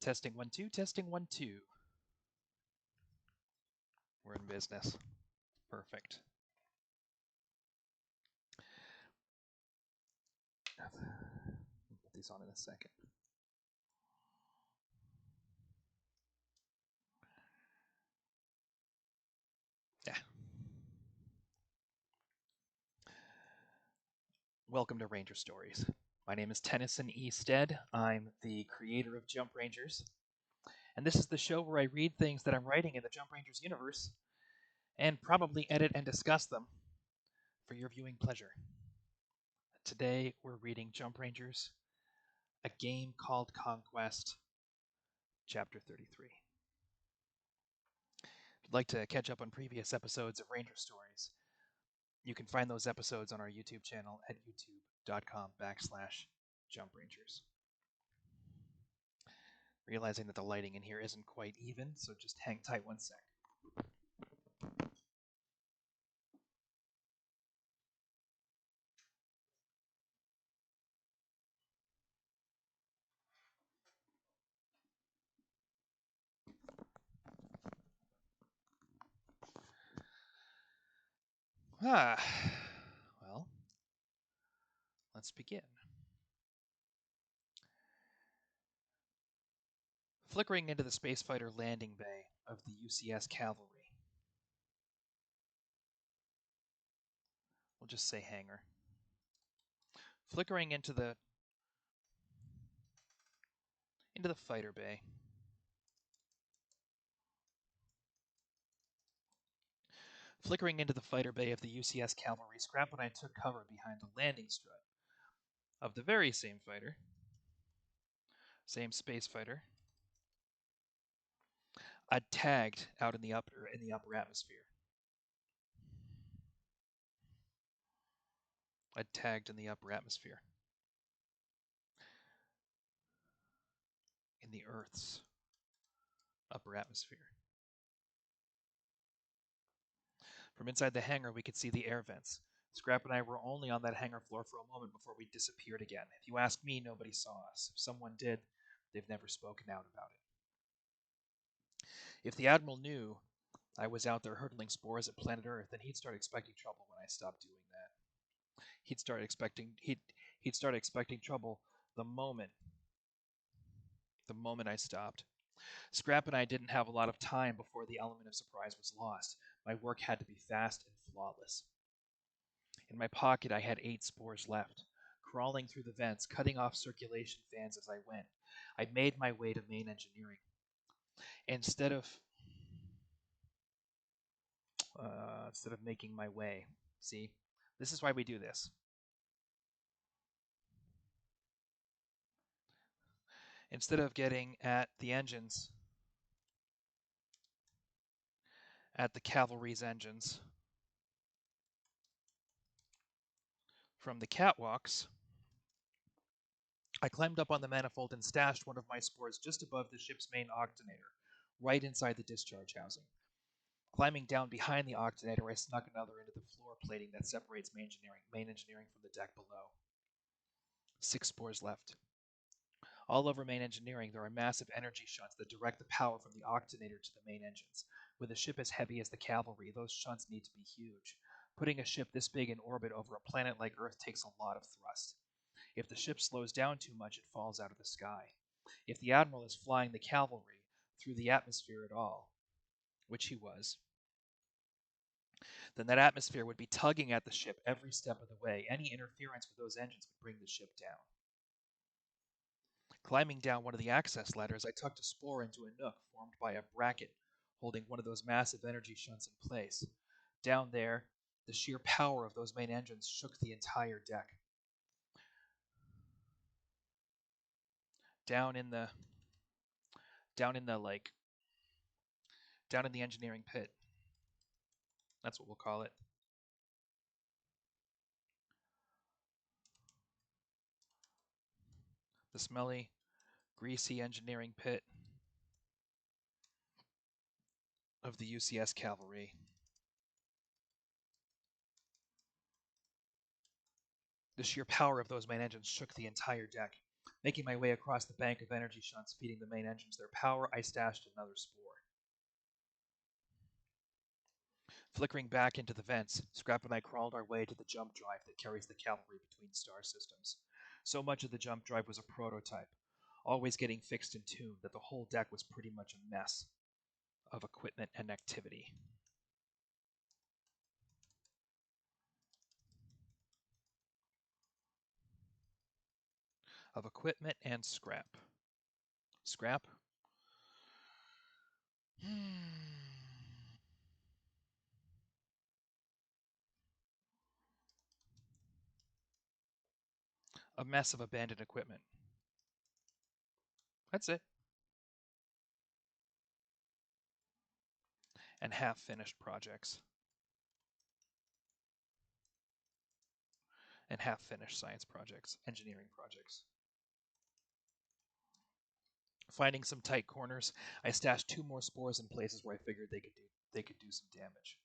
Testing 1 2, testing 1 2. We're in business. Perfect. I'll put these on in a second. Yeah. Welcome to Ranger Stories. My name is Tennyson E. Stead. I'm the creator of Jump Rangers. And this is the show where I read things that I'm writing in the Jump Rangers universe and probably edit and discuss them for your viewing pleasure. Today we're reading Jump Rangers, A Game Called Conquest, Chapter 33. If you'd like to catch up on previous episodes of Ranger Stories, you can find those episodes on our YouTube channel at youtube.com/jumprangers. Realizing that the lighting in here isn't quite even, so just hang tight one sec. Well, let's begin. Flickering into the space fighter landing bay of the UCS Cavalry. We'll just say hangar. Flickering into the fighter bay. Flickering into the fighter bay of the UCS Cavalry, Scrap and I took cover behind the landing strut of the very same fighter, same space fighter, tagged out in the upper atmosphere. Tagged in the upper atmosphere. In the Earth's upper atmosphere. From inside the hangar, we could see the air vents. Scrap and I were only on that hangar floor for a moment before we disappeared again. If you ask me, nobody saw us. If someone did, they've never spoken out about it. If the Admiral knew I was out there hurtling spores at planet Earth, then he'd start expecting trouble when I stopped doing that. He'd start expecting trouble the moment I stopped. Scrap and I didn't have a lot of time before the element of surprise was lost. My work had to be fast and flawless. In my pocket, I had 8 spores left. Crawling through the vents, cutting off circulation fans as I went, I made my way to main engineering. Instead of making my way, see, this is why we do this. Instead of getting at the engines, at the cavalry's engines, from the catwalks, I climbed up on the manifold and stashed one of my spores just above the ship's main octanator, right inside the discharge housing. Climbing down behind the octanator, I snuck another into the floor plating that separates main engineering from the deck below. 6 spores left. All over main engineering, there are massive energy shunts that direct the power from the octanator to the main engines. With a ship as heavy as the cavalry, those shunts need to be huge. Putting a ship this big in orbit over a planet like Earth takes a lot of thrust. If the ship slows down too much, it falls out of the sky. If the Admiral is flying the cavalry through the atmosphere at all, which he was, then that atmosphere would be tugging at the ship every step of the way. Any interference with those engines would bring the ship down. Climbing down one of the access ladders, I tucked a spore into a nook formed by a bracket holding one of those massive energy shunts in place. Down there, the sheer power of those main engines shook the entire deck. Down in the engineering pit. That's what we'll call it. The smelly, greasy engineering pit of the UCS Cavalry. The sheer power of those main engines shook the entire deck. Making my way across the bank of energy shunts feeding the main engines their power, I stashed another spore. Flickering back into the vents, Scrap and I crawled our way to the jump drive that carries the cavalry between star systems. So much of the jump drive was a prototype, always getting fixed and tuned, that the whole deck was pretty much a mess of equipment and activity. Of equipment and scrap. Scrap? A mess of abandoned equipment. That's it. And half finished projects. And half finished science projects, engineering projects. Finding some tight corners, I stashed 2 more spores in places where I figured they could do some damage.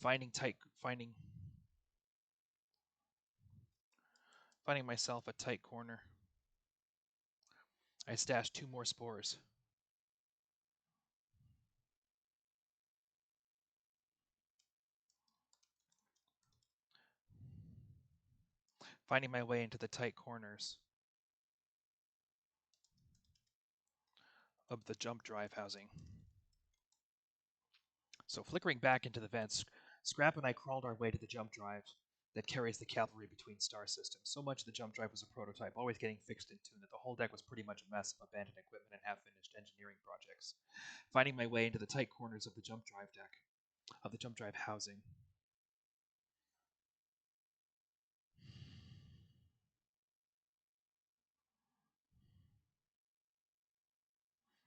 Finding myself a tight corner, I stashed 2 more spores. Finding my way into the tight corners of the jump drive housing. So flickering back into the vents, Scrap and I crawled our way to the jump drive that carries the cavalry between star systems. So much of the jump drive was a prototype, always getting fixed and tuned, that the whole deck was pretty much a mess of abandoned equipment and half-finished engineering projects. Finding my way into the tight corners of the jump drive deck, of the jump drive housing.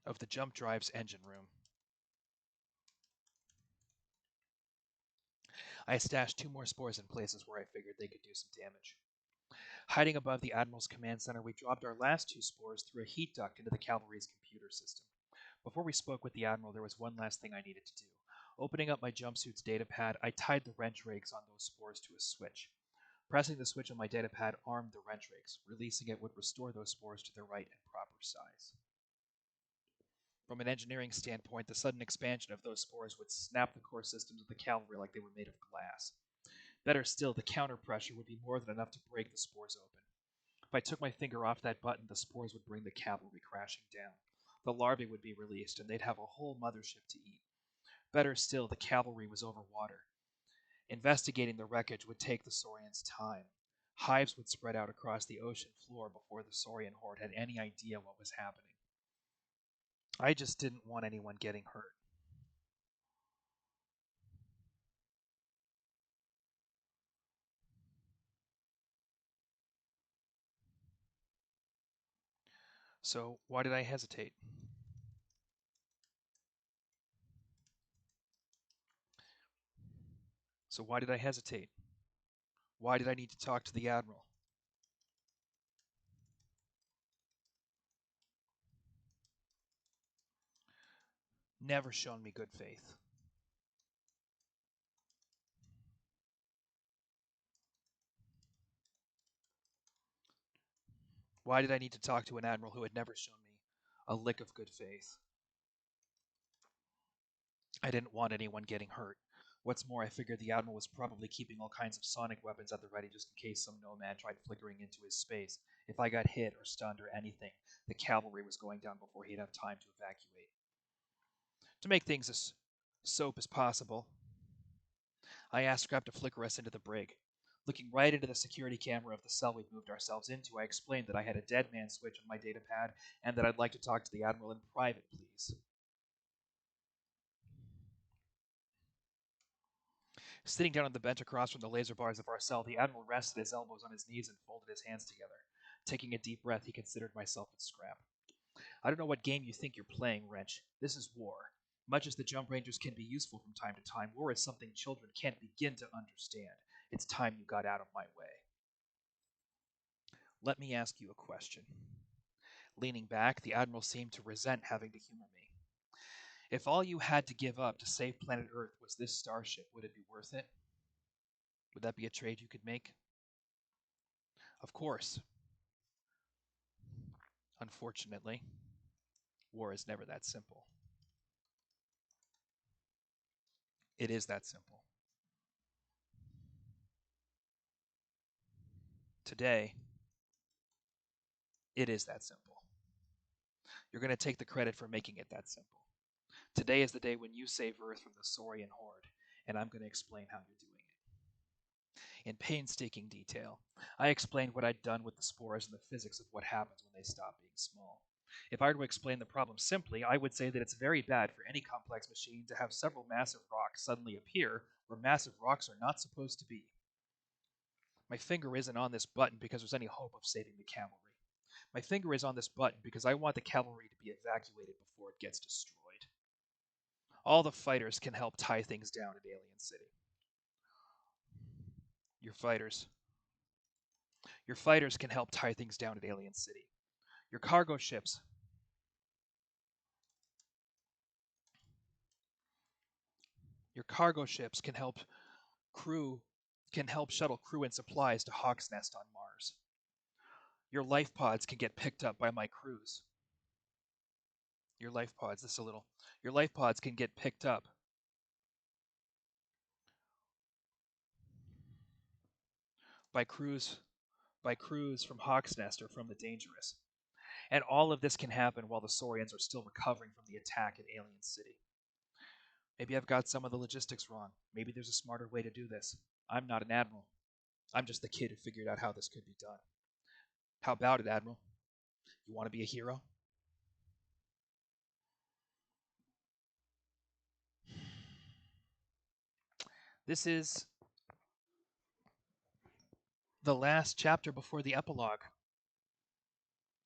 Of the jump drive's engine room. I stashed 2 more spores in places where I figured they could do some damage. Hiding above the Admiral's command center, we dropped our last 2 spores through a heat duct into the cavalry's computer system. Before we spoke with the Admiral, there was one last thing I needed to do. Opening up my jumpsuit's datapad, I tied the wrench rakes on those spores to a switch. Pressing the switch on my datapad armed the wrench rakes. Releasing it would restore those spores to their right and proper size. From an engineering standpoint, the sudden expansion of those spores would snap the core systems of the cavalry like they were made of glass. Better still, the counter pressure would be more than enough to break the spores open. If I took my finger off that button, the spores would bring the cavalry crashing down. The larvae would be released, and they'd have a whole mothership to eat. Better still, the cavalry was over water. Investigating the wreckage would take the Saurians time. Hives would spread out across the ocean floor before the Saurian horde had any idea what was happening. I just didn't want anyone getting hurt. So why did I hesitate? So why did I hesitate? Why did I need to talk to the Admiral? Never shown me good faith. Why did I need to talk to an Admiral who had never shown me a lick of good faith? I didn't want anyone getting hurt. What's more, I figured the Admiral was probably keeping all kinds of sonic weapons at the ready just in case some nomad tried flickering into his space. If I got hit or stunned or anything, the cavalry was going down before he'd have time to evacuate. To make things as soap as possible, I asked Scrap to flicker us into the brig. Looking right into the security camera of the cell we'd moved ourselves into, I explained that I had a dead man switch on my datapad and that I'd like to talk to the Admiral in private, please. Sitting down on the bench across from the laser bars of our cell, the Admiral rested his elbows on his knees and folded his hands together. Taking a deep breath, he considered myself and Scrap. I don't know what game you think you're playing, Wrench. This is war. Much as the Jump Rangers can be useful from time to time, war is something children can't begin to understand. It's time you got out of my way. Let me ask you a question. Leaning back, the Admiral seemed to resent having to humor me. If all you had to give up to save planet Earth was this starship, would it be worth it? Would that be a trade you could make? Of course. Unfortunately, war is never that simple. It is that simple. Today, it is that simple. You're going to take the credit for making it that simple. Today is the day when you save Earth from the Saurian horde, and I'm going to explain how you're doing it. In painstaking detail, I explained what I'd done with the spores and the physics of what happens when they stop being small. If I were to explain the problem simply, I would say that it's very bad for any complex machine to have several massive rocks suddenly appear where massive rocks are not supposed to be. My finger isn't on this button because there's any hope of saving the cavalry. My finger is on this button because I want the cavalry to be evacuated before it gets destroyed. All the fighters can help tie things down at Alien City. Your fighters. Your fighters can help tie things down at Alien City. Your cargo ships. Your cargo ships can help shuttle crew and supplies to Hawk's Nest on Mars. Your life pods can get picked up by my crews. Your life pods, this is a little. Your life pods can get picked up by crews from Hawk's Nest or from the Dangerous. And all of this can happen while the Saurians are still recovering from the attack at Alien City. Maybe I've got some of the logistics wrong. Maybe there's a smarter way to do this. I'm not an admiral. I'm just the kid who figured out how this could be done. How about it, Admiral? You want to be a hero? This is the last chapter before the epilogue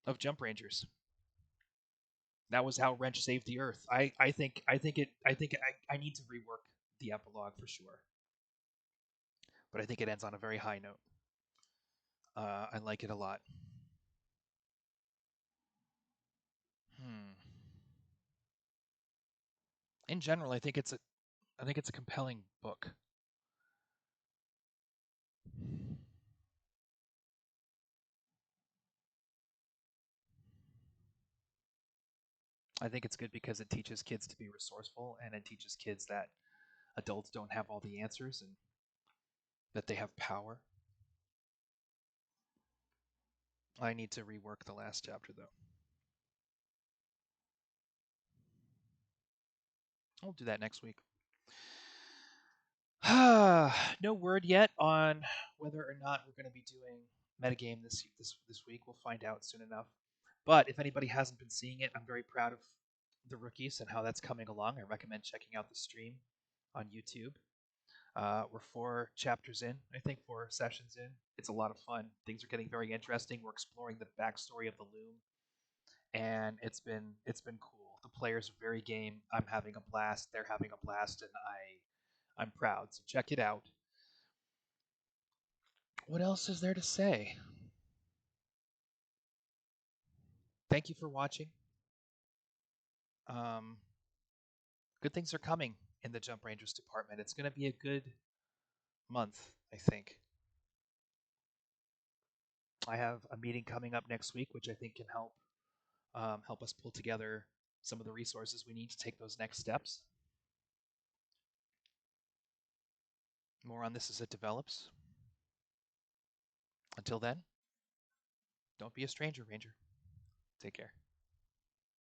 of Jump Rangers. That was how Wrench saved the Earth. I need to rework the epilogue for sure. But I think it ends on a very high note. I like it a lot. Hmm. In general, I think it's a compelling book. I think it's good because it teaches kids to be resourceful and it teaches kids that adults don't have all the answers and that they have power. I need to rework the last chapter though. I'll do that next week. No word yet on whether or not we're going to be doing metagame this week. We'll find out soon enough. But if anybody hasn't been seeing it, I'm very proud of the rookies and how that's coming along. I recommend checking out the stream on YouTube. We're 4 chapters in, I think 4 sessions in. It's a lot of fun. Things are getting very interesting. We're exploring the backstory of the Loom, and it's been cool. The players are very game. I'm having a blast. They're having a blast, and I'm proud. So check it out. What else is there to say? Thank you for watching. Um, Good things are coming in the Jump Rangers department. It's going to be a good month, I think. I have a meeting coming up next week, which I think can help us pull together some of the resources we need to take those next steps. More on this as it develops. Until then, don't be a stranger, Ranger. Take care.